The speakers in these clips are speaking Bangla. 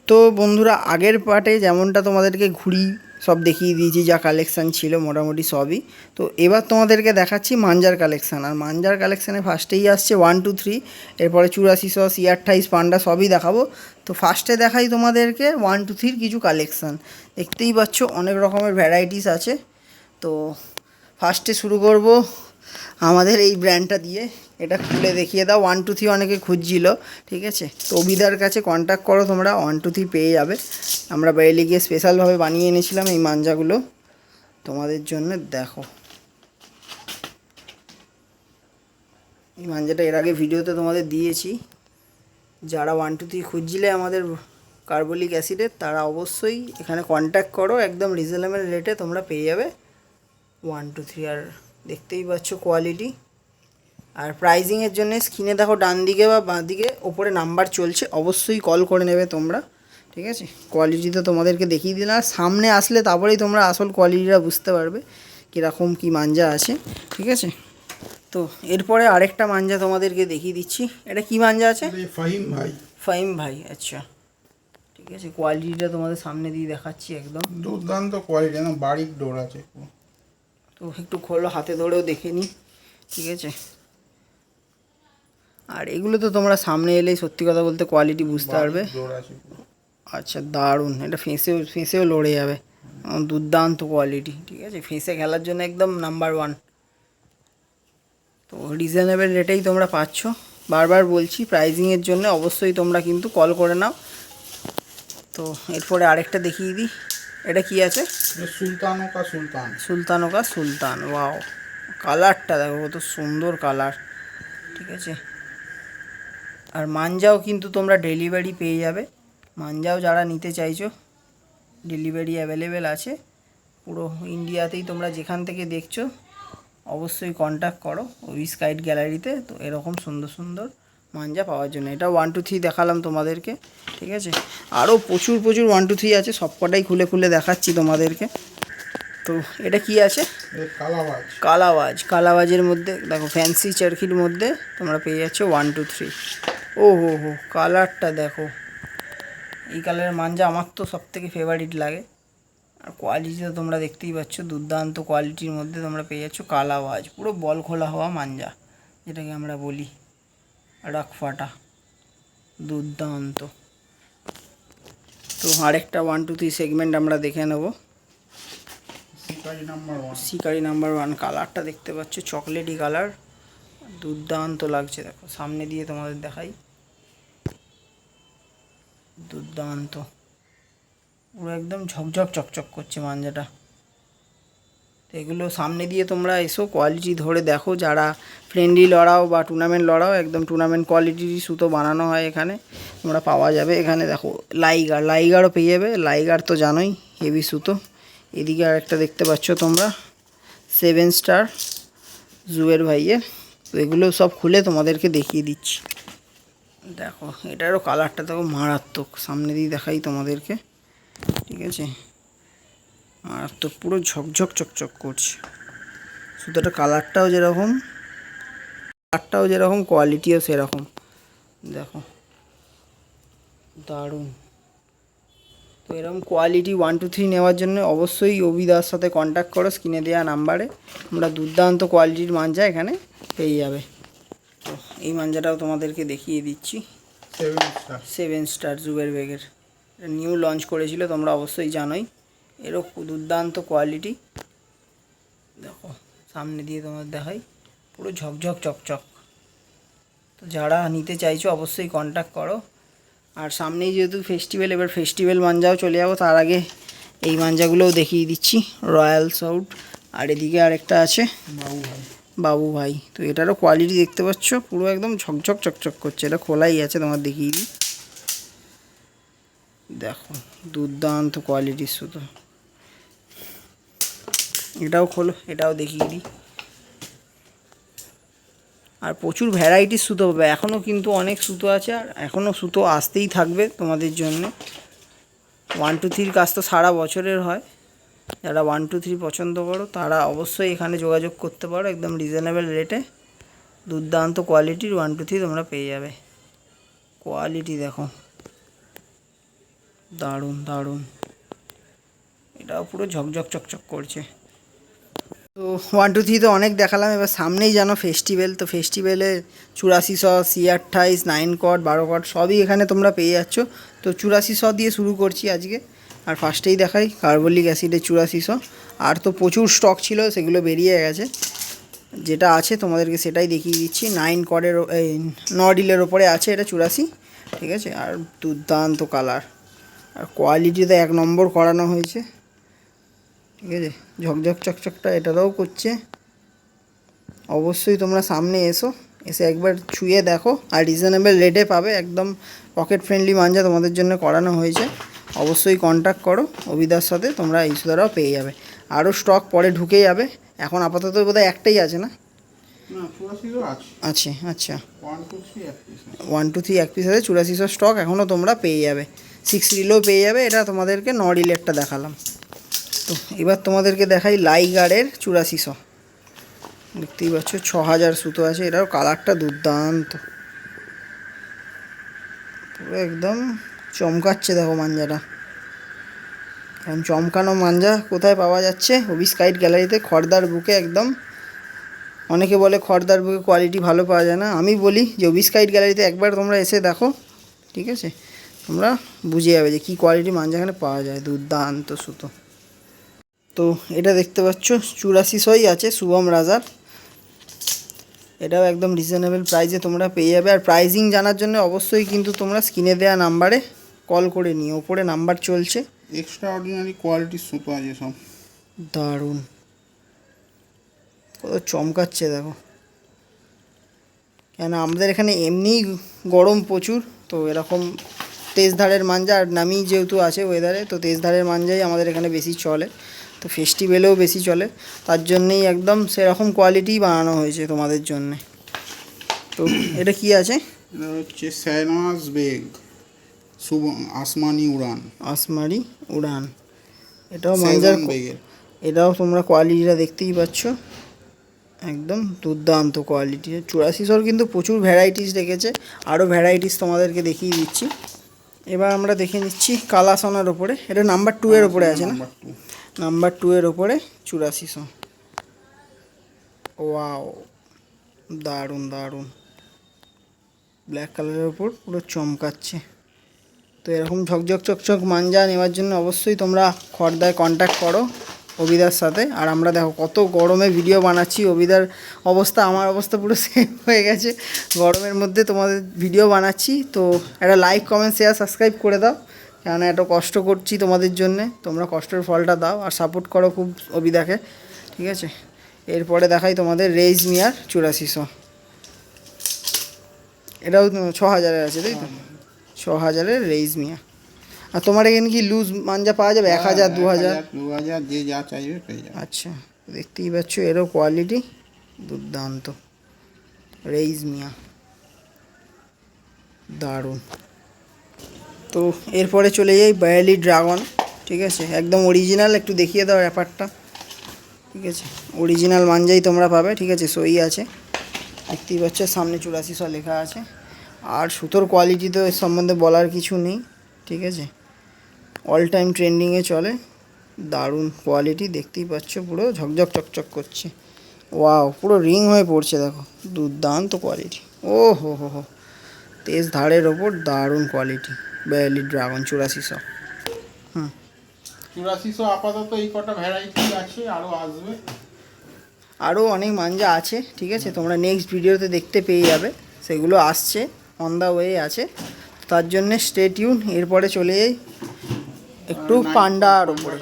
তো বন্ধুরা, আগের পার্টে যেমনটা তোমাদেরকে ঘুড়ি সব দেখিয়ে দিয়েছি, যা কালেকশান ছিল মোটামুটি সবই। তো এবার তোমাদেরকে দেখাচ্ছি মাঞ্জার কালেকশান। আর মাঞ্জার কালেকশানে ফার্স্টেই আসছে 1 2 3, এরপরে 8400, C28 পান্ডা সবই দেখাবো। তো ফার্স্টে দেখাই তোমাদেরকে 1 2 3 কিছু কালেকশান। দেখতেই পাচ্ছ অনেক রকমের ভ্যারাইটিস আছে। তো ফার্স্টে শুরু করব আমাদের এই ব্র্যান্ডটা দিয়ে। এটা খুলে দেখিয়ে দাও। 1 2 3 অনেকে খুঁজছিল, ঠিক আছে? তো অবিদার কাছে কন্ট্যাক্ট করো, তোমরা 1 2 3 পেয়ে যাবে। আমরা বাইরে গিয়ে স্পেশালভাবে বানিয়ে এনেছিলাম এই মাঞ্জাগুলো তোমাদের জন্য। দেখো, এই মাঞ্জাটা এর আগে ভিডিওতে তোমাদের দিয়েছি। যারা 1 2 3 খুঁজছিলে আমাদের কার্বলিক অ্যাসিডের, তারা অবশ্যই এখানে কন্ট্যাক্ট করো। একদম রিজনেবল রেটে তোমরা পেয়ে যাবে 1 2 3। আর দেখতেই পাচ্ছ কোয়ালিটি। আর প্রাইজিংয়ের জন্য স্ক্রিনে দেখো ডান দিকে বা বাঁ দিকে ওপরে নাম্বার চলছে, অবশ্যই কল করে নেবে তোমরা, ঠিক আছে? কোয়ালিটি তো তোমাদেরকে দেখিয়ে দিলাম, সামনে আসলে তারপরেই তোমরা আসল কোয়ালিটিটা বুঝতে পারবে কীরকম কী মাঞ্জা আছে, ঠিক আছে? তো এরপরে আরেকটা মাঞ্জা তোমাদেরকে দেখিয়ে দিচ্ছি। এটা কি মাঞ্জা আছে? ফাহিম ভাই। ফাহিম ভাই, আচ্ছা ঠিক আছে। কোয়ালিটিটা তোমাদের সামনে দিয়ে দেখাচ্ছি, একদম দুর্দান্ত কোয়ালিটি, একদম বারিক ডোর আছে। তো একটু খোলো, হাতে ধরেও দেখে নিই, ঠিক আছে? আর এগুলো তো তোমরা সামনে এলেই সত্যি কথা বলতে কোয়ালিটি বুঝতে পারবে। আচ্ছা, দারুণ। এটা ফেঁসেও লড়ে যাবে, দুর্দান্ত কোয়ালিটি, ঠিক আছে? ফেঁসে খেলার জন্য একদম নাম্বার 1। তো রিজনেবল রেটেই তোমরা পাচ্ছ। বারবার বলছি, প্রাইজিংয়ের জন্য অবশ্যই তোমরা কিন্তু কল করে নাও। তো এরপরে আরেকটা দেখিয়ে দিই। এটা কি আছে? সুলতান সুলতান। ওয়াও, কালারটা দেখো কত সুন্দর কালার, ঠিক আছে? আর মাঞ্জাও কিন্তু তোমরা ডেলিভারি পেয়ে যাবে। মাঞ্জাও যারা নিতে চাইছো, ডেলিভারি অ্যাভেলেবেল আছে পুরো ইন্ডিয়াতেই। তোমরা যেখান থেকে দেখছো অবশ্যই কন্ট্যাক্ট করো উইস কাইট গ্যালারিতে। তো এরকম সুন্দর সুন্দর মাঞ্জা পাওয়ার জন্য এটা 1 2 3 দেখালাম তোমাদেরকে, ঠিক আছে? আরও প্রচুর 1 2 3 আছে, সবকটাই খুলে খুলে দেখাচ্ছি তোমাদেরকে। তো এটা কি আছে? কালাবাজের মধ্যে দেখো, ফ্যান্সি চারখির মধ্যে তোমরা পেয়ে যাচ্ছ 1 2 3। ও হো হো, কালারটা দেখো। এই কালারের মাঞ্জা আমার তো সবথেকে ফেভারিট লাগে। আর কোয়ালিটি তো তোমরা দেখতেই পাচ্ছ, দুর্দান্ত কোয়ালিটির মধ্যে তোমরা পেয়ে যাচ্ছ কালাবাজ, পুরো বল খোলা হওয়া মাঞ্জা, যেটাকে আমরা বলি রাখফাটা, দুর্দান্ত। তো আরেকটা 1 2 3 সেগমেন্ট আমরা দেখে নেব। শিকারি নাম্বার 1। কালারটা দেখতে পাচ্ছ, চকলেটি কালার, দুর্দান্ত লাগছে। দেখো সামনে দিয়ে তোমাদের দেখাই, দুর্দান্ত, পুরো একদম ঝকঝক চকচক করছে মাঞ্জাটা। তো এগুলো সামনে দিয়ে তোমরা এসো, কোয়ালিটি ধরে দেখো। যারা ফ্রেন্ডলি লড়াও বা টুর্নামেন্ট লড়াও, একদম টুর্নামেন্ট কোয়ালিটির সুতো বানানো হয় এখানে, তোমরা পাওয়া যাবে। এখানে দেখো লাইগারও পেয়ে যাবে। লাইগার তো জানোই হেভি সুতো। এদিকে আরেকটা দেখতে পাচ্ছ তোমরা 7 স্টার জুয়ের ভাইয়ের। তো এগুলো সব খুলে তোমাদেরকে দেখিয়ে দিচ্ছি। দেখো এটারও কালারটা দেখো মারাত্মক, সামনে দিয়ে দেখাই তোমাদেরকে, ঠিক আছে? মারাত্মক, পুরো ঝকঝক চকচক করছে সুতোটা। কালারটাও যেরকম কোয়ালিটিও সেরকম। দেখো দারুণ। তো এরকম কোয়ালিটি 1 2 3 নেওয়ার জন্য অবশ্যই অবিদার সাথে কন্ট্যাক্ট করো, স্ক্রিনে দেওয়া নাম্বারে। তোমরা দুর্দান্ত কোয়ালিটির মাঞ্জা এখানে পেয়ে যাবে। তো এই মাঞ্জাটাও তোমাদেরকে দেখিয়ে দিচ্ছি, 7 স্টার জুবের বেগের। এটা নিউ লঞ্চ করেছিল, তোমরা অবশ্যই জানোই। এরও দুর্দান্ত কোয়ালিটি। দেখো সামনে দিয়ে তোমাদের দেখাই, পুরো ঝকঝক চকচক। তো যারা নিতে চাইছো অবশ্যই কন্ট্যাক্ট করো। আর সামনেই যেহেতু ফেস্টিভ্যাল, এবার ফেস্টিভ্যাল মাঞ্জাও চলে যাবো, তার আগে এই মাঞ্জাগুলোও দেখিয়ে দিচ্ছি। রয়্যাল সাউট। আর এদিকে আরেকটা আছে বাবু ভাই। তো এটারও কোয়ালিটি দেখতে পাচ্ছ, পুরো একদম ঝকঝক চকচক করছে। এটা খোলাই আছে, তোমার দেখিয়ে দিই। দেখো দুর্দান্ত কোয়ালিটির সুতো। এটাও খোলো, এটাও দেখিয়ে দিই। আর প্রচুর ভ্যারাইটির সুতো পাবে, এখনও কিন্তু অনেক সুতো আছে, আর এখনও সুতো আসতেই থাকবে তোমাদের জন্য। 1 2 3 কাজ তো সারা বছরের হয়। যারা 1 2 3 পছন্দ করো তারা অবশ্যই এখানে যোগাযোগ করতে পারো, একদম রিজনেবল রেটে। দুর্দান্ত কোয়ালিটির 1 2 3 তোমরা পেয়ে যাবে। কোয়ালিটি দেখো, দারুণ দারুণ, এটাও পুরো ঝকঝক চকচক করছে। তো 1 2 3 তো অনেক দেখালাম, এবার সামনেই জানো ফেস্টিভ্যাল, তো ফেস্টিভ্যালে 8400 C28 9 কট 12 কট সবই এখানে তোমরা পেয়ে যাচ্ছ। তো 8400 দিয়ে শুরু করছি আজকে। আর ফার্স্টেই দেখাই কার্বলিক অ্যাসিডের 8400। আর তো প্রচুর স্টক ছিল, সেগুলো বেরিয়ে গেছে। যেটা আছে তোমাদেরকে সেটাই দেখিয়ে দিচ্ছি। 9 কটের এই নডিলের ওপরে আছে এটা 84, ঠিক আছে। আর দুর্দান্ত কালার, আর কোয়ালিটিতে 1 নম্বর করানো হয়েছে, ঠিক আছে। ঝকঝক চকচকটা এটারও করছে। অবশ্যই তোমরা সামনে এসে একবার ছুঁয়ে দেখো, আর রিজনেবল রেটে পাবে, একদম পকেট ফ্রেন্ডলি মাঞ্জা তোমাদের জন্য করানো হয়েছে। অবশ্যই কন্ট্যাক্ট করো অভিদার সাথে, তোমরা এই সুদারাও পেয়ে যাবে। আরও স্টক পরে ঢুকে যাবে, এখন আপাতত বোধহয় একটাই আছে না? না 84 আছে। আছে, আচ্ছা। 1 2 3 এক পিস। 1 2 3 এক পিস আছে, 8400 স্টক এখনও তোমরা পেয়ে যাবে। 6 রিলও পেয়ে যাবে, এটা তোমাদেরকে 9 রিলেরটা দেখালাম। তো এবার তোমাদেরকে দেখাই লাইগার্ডের 8400। দেখতেই পাচ্ছ 6000 সুতো আছে, এটাও কালারটা দুর্দান্ত, পুরো একদম চমকাচ্ছে। দেখো মাঞ্জাটা, এখন চমকানো মাঞ্জা কোথায় পাওয়া যাচ্ছে? অবিস্কাইট গ্যালারিতে, খড়দার বুকে একদম। অনেকে বলে খড়দার বুকে কোয়ালিটি ভালো পাওয়া যায় না, আমি বলি যে অবিস্কাইট গ্যালারিতে একবার তোমরা এসে দেখো, ঠিক আছে। তোমরা বুঝে যাবে যে কী কোয়ালিটি মাঞ্জা এখানে পাওয়া যায়, দুর্দান্ত সুতো। তো এটা দেখতে পাচ্ছ 8400ই আছে শুভম রাজার, এটাও একদম রিজনেবল প্রাইসে তোমরা পেয়ে যাবে। আর প্রাইজিং জানার জন্য অবশ্যই কিন্তু তোমরা স্ক্রিনে দেওয়া নাম্বারে কল করে নিও, ওপরে নাম্বার চলছে। এক্সট্রা অর্ডিনারি কোয়ালিটির সুতো আছে সব। দারুণ, কত চমকাচ্ছে দেখো। কেন আমাদের এখানে এমনিই গরম প্রচুর, তো এরকম তেজধারের মাঞ্জা, আর নামি যেহেতু আছে ওয়েদারে, তো তেজধারের মাঞ্জাই আমাদের এখানে বেশি চলে, তো ফেস্টিভ্যালেও বেশি চলে, তার জন্যেই একদম সেরকম কোয়ালিটিই বানানো হয়েছে তোমাদের জন্যে। তো এটা কি আছে? এটা হচ্ছে শাহনাজ বেগ শুভ আসমানি উড়ান। আসমারি উড়ান, এটাও মাঞ্জার, সেজান বেগের। এটাও তোমরা কোয়ালিটিটা দেখতেই পাচ্ছ, একদম দুর্দান্ত কোয়ালিটি। 8400 কিন্তু প্রচুর ভ্যারাইটিস রেখেছে, আরও ভ্যারাইটিস তোমাদেরকে দেখিয়ে দিচ্ছি। এবার আমরা দেখে নিচ্ছি কালাসোনার ওপরে, এটা নাম্বার 2 এর ওপরে আছে না? নাম্বার 2। নাম্বার 2 এর ওপরে 8400। ওয়াও, দারুণ দারুণ, ব্ল্যাক কালারের ওপর পুরো চমকাচ্ছে। তো এরকম ঝকঝক চকচক মাঞ্জা নেওয়ার জন্য অবশ্যই তোমরা খড়দায় কন্ট্যাক্ট করো অভিদার সাথে। আর আমরা দেখো কত গরমে ভিডিও বানাচ্ছি, অভিদার অবস্থা, আমার অবস্থা পুরো সেম হয়ে গেছে, গরমের মধ্যে তোমাদের ভিডিও বানাচ্ছি। তো একটা লাইক কমেন্ট শেয়ার সাবস্ক্রাইব করে দাও, কেননা এত কষ্ট করছি তোমাদের জন্যে, তোমরা কষ্টের ফলটা দাও আর সাপোর্ট করো খুব অভিদাকে, ঠিক আছে। এরপরে দেখাই তোমাদের রেইজ মিয়ার 8400, এটাও 6000-এর আছে, তাই তো? 6000-এর রেইজ মিয়া। আর তোমার এখানে কি লুজ মাঞ্জা পাওয়া যাবে? 1000 2000? 2000 যে যা চাইবে পেয়ে যাবে। আচ্ছা, দেখতেই পাচ্ছ এরও কোয়ালিটি দুর্দান্ত, রেইজ মিয়া, দারুণ। তো এরপরে চলে যাই বায়ালি ড্রাগন, ঠিক আছে, একদম অরিজিনাল। একটু দেখিয়ে দাও ব্যাপারটা, ঠিক আছে। অরিজিনাল মাঞ্জাই তোমরা পাবে, ঠিক আছে, সই আছে, দেখতেই পাচ্ছ, সামনে 8400 লেখা আছে। আর সুতোর কোয়ালিটি তো এর সম্বন্ধে বলার কিছু নেই, ঠিক আছে, অল টাইম ট্রেন্ডিংয়ে চলে, দারুণ কোয়ালিটি, দেখতেই পাচ্ছ পুরো ঝকঝক চকচক করছে। ওয়াও, পুরো রিং হয়ে পড়ছে দেখো, দুর্দান্ত কোয়ালিটি। ও হো হো হো, তেজ ধারের ওপর দারুণ কোয়ালিটি, বায়ালি ড্রাগন 8400। 8400 আপাতত এই কটা ভ্যারাইটি আছে, আরও আসবে। আরও অনেক মাঞ্জা আছে, ঠিক আছে, তোমরা নেক্সট ভিডিওতে দেখতে পেয়ে যাবে, সেগুলো আসছে, অন দ্য ওয়ে আছে, তার জন্যে স্টে টিউন। এরপরে চলে যাই একটু পান্ডার ওপরে,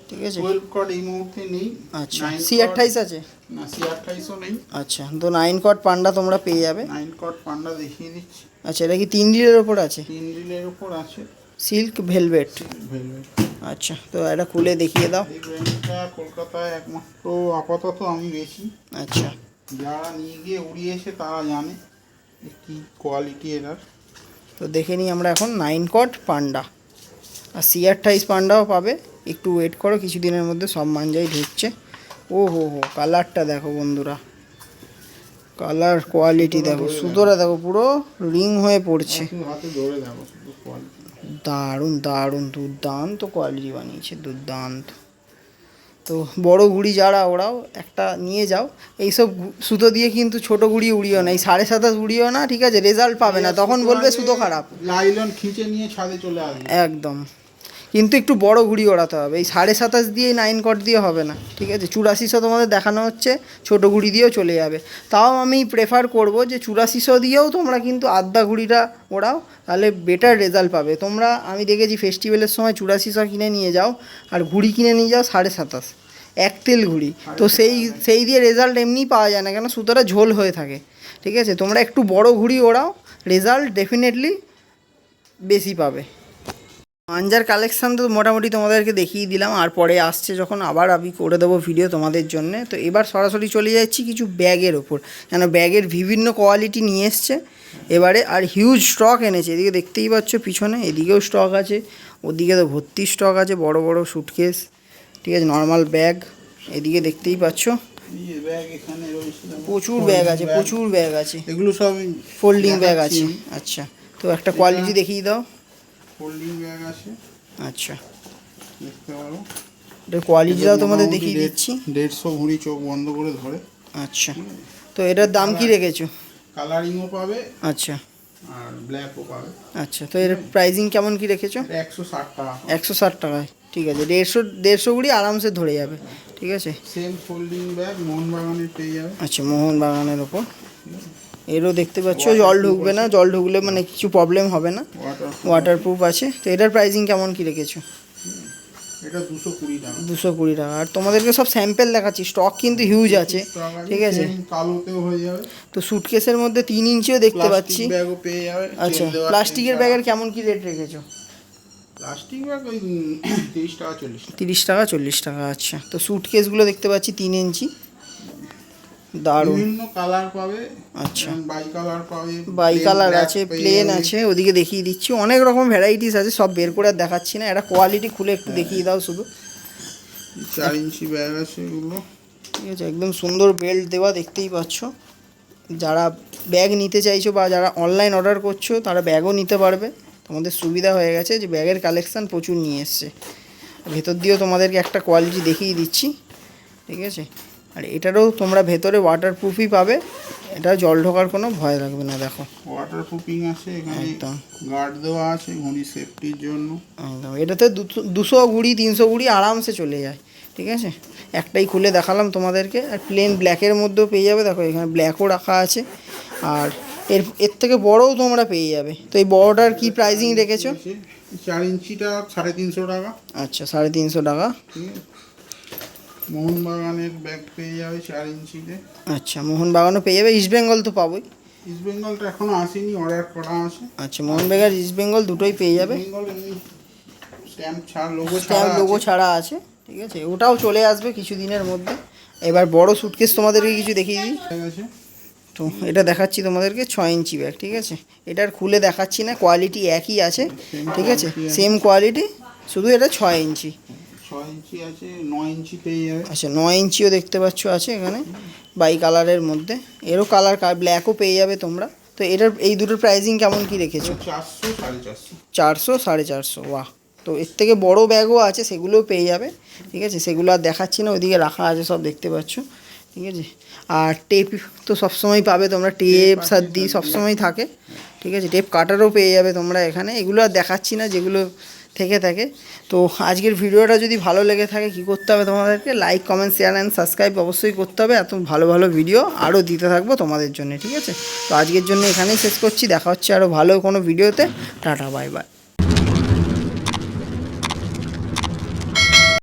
ঠিক আছে। 12 কট এই মুহূর্তে নেই। আচ্ছা, C28 আছে? না, C2800 নেই। আচ্ছা, তো 9 কট পান্ডা তোমরা পেয়ে যাবে। 9 কট পান্ডা দেখিয়ে দিচ্ছি। আচ্ছা, এটা কি 3 রিলের ওপর আছে? 3 রিলের উপর আছে। Silk velvet, velvet. আচ্ছা, তো এটা খুলে দেখিয়ে দাও। এই ব্র্যান্ডটা কলকাতায় একমাত্র আপাতত আমি বেশি। আচ্ছা, যারা নিয়ে গিয়ে উড়িয়েছে তারা জানে কি কোয়ালিটি এটার। তো দেখে নিই আমরা এখন 9 কট পান্ডা, আর C28 পান্ডাও পাবে, একটু ওয়েট করো, কিছুদিনের মধ্যে সব মাঞ্জাই ঢুকছে। ও হো হো, কালারটা দেখো বন্ধুরা, কালার কোয়ালিটি দেখো, সুতোটা দেখো পুরো রিং হয়ে পড়ছে, হাতে ধরে দেখো শুধু কোয়ালিটি। দারুণ দারুণ দুর্দান্ত কোয়ালিটি বানিয়েছে, দুর্দান্ত। তো বড় ঘুড়ি যারা ওরাও একটা নিয়ে যাও, এইসব সুতো দিয়ে কিন্তু ছোট ঘুড়ি উড়িও না, এই 27.5 উড়িও না, ঠিক আছে? রেজাল্ট পাবে না, তখন বলবে সুতো খারাপ। লাইলন খিঁচে নিয়ে ছাদে চলে আসবে একদম, কিন্তু একটু বড় ঘুড়ি ওড়াতে হবে, এই 27.5 দিয়ে 9 কট দিয়ে হবে না, ঠিক আছে? 8400 তোমাদের দেখানো হচ্ছে, ছোট ঘুড়ি দিয়েও চলে যাবে। তাও আমি প্রেফার করব যে 8400 দিয়েও তোমরা কিন্তু আধা ঘুড়িটা ওড়াও, তাহলে বেটার রেজাল্ট পাবে তোমরা। আমি দেখেছি ফেস্টিভ্যালের সময় 8400 কিনে নিয়ে যাও আর ঘুড়ি কিনে নিয়ে যাও 27.5, এক তেল ঘুড়ি, তো সেই দিয়ে রেজাল্ট এমনিই পাওয়া যায় না, কেন সুতোটা ঝোল হয়ে থাকে, ঠিক আছে? তোমরা একটু বড় ঘুড়ি ওড়াও, রেজাল্ট ডেফিনেটলি বেশি পাবে। মাঞ্জার কালেকশান তো মোটামুটি তোমাদেরকে দেখিয়ে দিলাম, আর পরে আসছে যখন আবার আমি করে দেবো ভিডিও তোমাদের জন্যে। তো এবার সরাসরি চলে যাচ্ছি কিছু ব্যাগের ওপর, কেন ব্যাগের বিভিন্ন কোয়ালিটি নিয়ে এসছে এবারে, আর হিউজ স্টক এনেছে। এদিকে দেখতেই পাচ্ছ পিছনে, এদিকেও স্টক আছে, ওদিকে তো ভর্তি স্টক আছে, বড় বড় সুটকেস, ঠিক আছে, নর্মাল ব্যাগ, এদিকে দেখতেই পাচ্ছ ব্যাগ এখানে রয়েছে, প্রচুর ব্যাগ আছে, প্রচুর ব্যাগ আছে, এগুলো সব ফোল্ডিং ব্যাগ আছে। আচ্ছা, তো একটা কোয়ালিটি দেখিয়ে দাও। ফোল্ডিং ব্যাগ আছে, আচ্ছা, দেখতে পারো, এটার কোয়ালিটিটাও তোমাদের দেখিয়ে দিচ্ছি। 150 ঘুড়ি চোখ বন্ধ করে ধরে। আচ্ছা, তো এটার দাম কি রেখেছো? কালারিংও পাবে, আচ্ছা আর ব্ল্যাকও পাবে। আচ্ছা, তো এর প্রাইজিং কেমন কি রেখেছো? 160 টাকা। 160 টাকায়, ঠিক আছে, 150 ঘুড়ি আরামসে ধরে যাবে, ঠিক আছে? সেম ফোল্ডিং ব্যাগ মোহনবাগানের পেয়ে যাবে। আচ্ছা, মোহনবাগানের ওপর, এরও দেখতে পাচ্ছ জল ঢুকবে না, জল ঢুকলে মানে কিছু প্রবলেম হবে না, ওয়াটারপ্রুফ আছে। তো এটার প্রাইজিং কেমন কি রেখেছো? এটা 220 টাকা। 220 টাকা। আর তোমাদেরকে সব স্যাম্পেল দেখাচ্ছি, স্টক কিন্তু হিউজ আছে, ঠিক আছে? কালোতেও হয়ে যাবে। তো সুটকেসের মধ্যে 3 ইঞ্চিও দেখতে পাচ্ছি। ব্যাগও পেয়ে যাবে। আচ্ছা, প্লাস্টিকের ব্যাগের কেমন কি রেট রেখেছো? প্লাস্টিক ব্যাগ ওই 30 টাকা 40 টাকা। 30 টাকা 40 টাকা। আচ্ছা, তো সুটকেসগুলো দেখতে পাচ্ছি 3 ইঞ্চি, দারুণ, বিভিন্ন কালার পাবে। আচ্ছা, বাই কালার পাবে, বাই কালার আছে, প্লেন আছে, ওদিকে দেখিয়ে দিচ্ছি, অনেক রকম ভ্যারাইটিস আছে, সব বের করে আর দেখাচ্ছি না, এটা কোয়ালিটি খুলে একটু দেখিয়ে দাও শুধু। 4 ইঞ্চি ব্যাগ আছে এগুলো, ঠিক আছে, একদম সুন্দর বেল্ট দেওয়া, দেখতেই পাচ্ছ। যারা ব্যাগ নিতে চাইছো বা যারা অনলাইন অর্ডার করছো তারা ব্যাগও নিতে পারবে, তোমাদের সুবিধা হয়ে গেছে যে ব্যাগের কালেকশান প্রচুর নিয়ে এসছে। ভেতর দিয়েও তোমাদেরকে একটা কোয়ালিটি দেখিয়ে দিচ্ছি, ঠিক আছে? আর এটারও তোমরা ভেতরে ওয়াটারপ্রুফই পাবে, এটা জল ঢোকার কোনো ভয় লাগবে না, দেখো ওয়াটারপ্রুফিং আছে এখানে, একদম গার্ড দেওয়া আছে ঘুড়ি সেফটির জন্য। একদম, এটাতে 200 ঘুড়ি 300 ঘুড়ি আরামসে চলে যায়, ঠিক আছে? একটাই খুলে দেখালাম তোমাদেরকে। আর প্লেন ব্ল্যাকের মধ্যেও পেয়ে যাবে, দেখো এখানে ব্ল্যাকও রাখা আছে, আর এর থেকে বড়ও তোমরা পেয়ে যাবে। তো এই বড়টার কি প্রাইজিং রেখেছো? 4 ইঞ্চিটা 350 টাকা। আচ্ছা, 350 টাকা। ঠিক আছে, মোহনবাগানের ব্যাগ পেয়ে যাবে 4 ইঞ্চিতে। আচ্ছা, মোহনবাগানও পেয়ে যাবে, ইস্ট বেঙ্গল তো পাবোই। ইস্ট বেঙ্গলটা এখনো আসেনি, অর্ডার করা আছে। আচ্ছা, মোহনবাগান ইস্ট বেঙ্গল দুটোই পেয়ে যাবে, বেঙ্গল এমনি স্ট্যাম্প ছাড়া, লোগো স্ট্যাম্প লোগো ছাড়া আছে, ঠিক আছে? ওটাও চলে আসবে কিছু দিনের মধ্যে। এবার বড় সুটকেস তোমাদেরকে কিছু দেখিয়ে দিই। ঠিক আছে, তো এটা দেখাচ্ছি তোমাদেরকে 6 ইঞ্চি ব্যাগ, ঠিক আছে? এটার খুলে দেখাচ্ছি না, কোয়ালিটি একই আছে, ঠিক আছে, সেম কোয়ালিটি, শুধু এটা 6 ইঞ্চি। 6 ইঞ্চি আছে, 9 ইঞ্চি পেয়ে যাবে। আচ্ছা, 9 ইঞ্চিও দেখতে পাচ্ছ আছে এখানে, বাই কালারের মধ্যে, এরও কালার ব্ল্যাকও পেয়ে যাবে তোমরা। তো এটার এই দুটোর প্রাইজিং কেমন কি রেখেছো? 400 450। 400 450, বাহ। তো এর থেকে বড় ব্যাগও আছে, সেগুলোও পেয়ে যাবে, ঠিক আছে? সেগুলো আর দেখাচ্ছি না, ওইদিকে রাখা আছে, সব দেখতে পাচ্ছ, ঠিক আছে? আর টেপ তো সবসময় পাবে তোমরা, টেপ সাদ্দি সবসময় থাকে, ঠিক আছে? টেপ কাটারও পেয়ে যাবে তোমরা এখানে, এগুলো আর দেখাচ্ছি না যেগুলো থেকে থাকে। তো আজকের ভিডিওটা যদি ভালো লেগে থাকে কী করতে হবে তোমাদেরকে? Like comment share and subscribe অবশ্যই করতে হবে, এত ভালো ভালো ভিডিও আরও দিতে থাকবো তোমাদের জন্য, ঠিক আছে? তো আজকের জন্য এখানেই শেষ করছি, দেখা হচ্ছে আরও ভালো কোনো ভিডিওতে। Tata, bye bye.